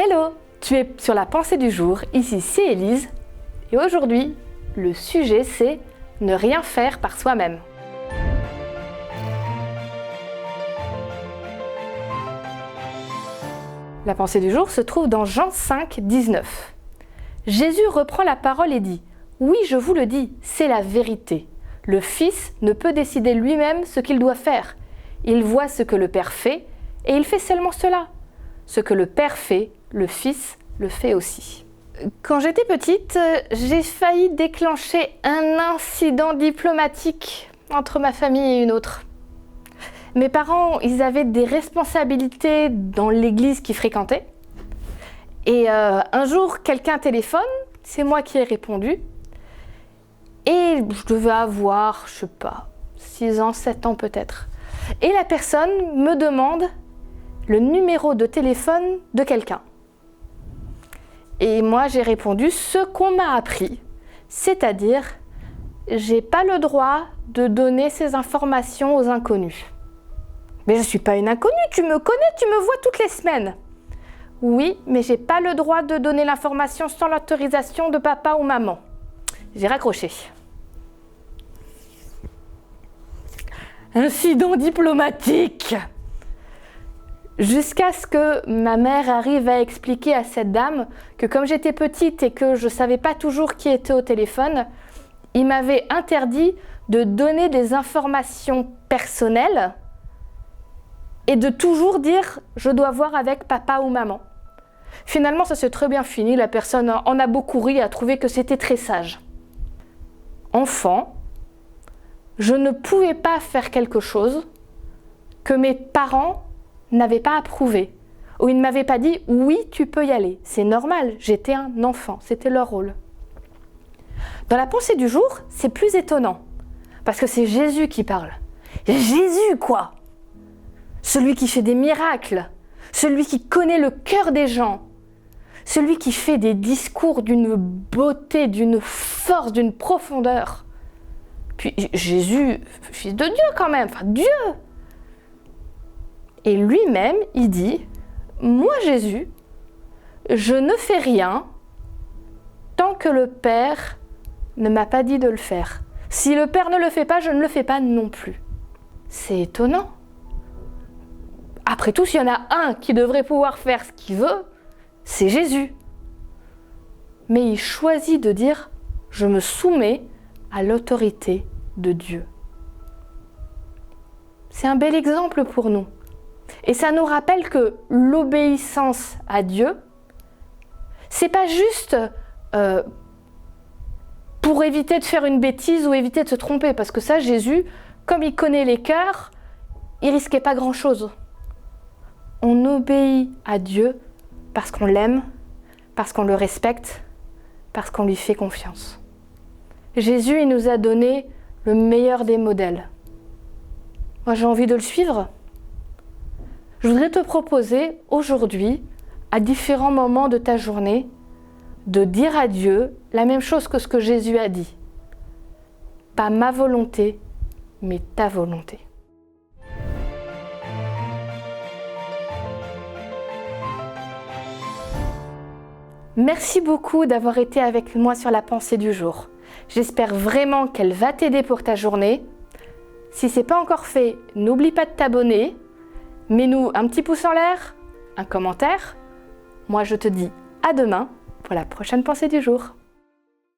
Hello, tu es sur la pensée du jour, ici c'est Élise et aujourd'hui le sujet c'est ne rien faire par soi-même. La pensée du jour se trouve dans Jean 5, 19. Jésus reprend la parole et dit « Oui, je vous le dis, c'est la vérité. Le Fils ne peut décider lui-même ce qu'il doit faire. Il voit ce que le Père fait et il fait seulement cela. Ce que le Père fait, le Fils le fait aussi. » Quand j'étais petite, j'ai failli déclencher un incident diplomatique entre ma famille et une autre. Mes parents, ils avaient des responsabilités dans l'église qu'ils fréquentaient. Et un jour, quelqu'un téléphone, c'est moi qui ai répondu. Et je devais avoir, je sais pas, 6 ans, 7 ans peut-être. Et la personne me demande le numéro de téléphone de quelqu'un. Et moi, j'ai répondu ce qu'on m'a appris, c'est-à-dire, j'ai pas le droit de donner ces informations aux inconnus. Mais je ne suis pas une inconnue, tu me connais, tu me vois toutes les semaines. Oui, mais j'ai pas le droit de donner l'information sans l'autorisation de papa ou maman. J'ai raccroché. Incident diplomatique. Jusqu'à ce que ma mère arrive à expliquer à cette dame que comme j'étais petite et que je ne savais pas toujours qui était au téléphone, il m'avait interdit de donner des informations personnelles et de toujours dire « je dois voir avec papa ou maman ». Finalement, ça s'est très bien fini, la personne en a beaucoup ri et a trouvé que c'était très sage. Enfant, je ne pouvais pas faire quelque chose que mes parents n'avaient pas approuvé, ou ils ne m'avaient pas dit « oui, tu peux y aller ». C'est normal, j'étais un enfant, c'était leur rôle. Dans la pensée du jour, c'est plus étonnant, parce que c'est Jésus qui parle. Jésus, quoi! Celui qui fait des miracles, celui qui connaît le cœur des gens, celui qui fait des discours d'une beauté, d'une force, d'une profondeur. Puis Jésus, fils de Dieu quand même, enfin Dieu. Et lui-même, il dit, moi Jésus, je ne fais rien tant que le Père ne m'a pas dit de le faire. Si le Père ne le fait pas, je ne le fais pas non plus. C'est étonnant. Après tout, s'il y en a un qui devrait pouvoir faire ce qu'il veut, c'est Jésus. Mais il choisit de dire « je me soumets à l'autorité de Dieu ». C'est un bel exemple pour nous. Et ça nous rappelle que l'obéissance à Dieu, c'est pas juste pour éviter de faire une bêtise ou éviter de se tromper. Parce que ça, Jésus, comme il connaît les cœurs, il risquait pas grand-chose. On obéit à Dieu parce qu'on l'aime, parce qu'on le respecte, parce qu'on lui fait confiance. Jésus, il nous a donné le meilleur des modèles. Moi, j'ai envie de le suivre. Je voudrais te proposer aujourd'hui, à différents moments de ta journée, de dire à Dieu la même chose que ce que Jésus a dit. Pas ma volonté, mais ta volonté. Merci beaucoup d'avoir été avec moi sur la pensée du jour. J'espère vraiment qu'elle va t'aider pour ta journée. Si ce n'est pas encore fait, n'oublie pas de t'abonner. Mets-nous un petit pouce en l'air, un commentaire. Moi, je te dis à demain pour la prochaine pensée du jour.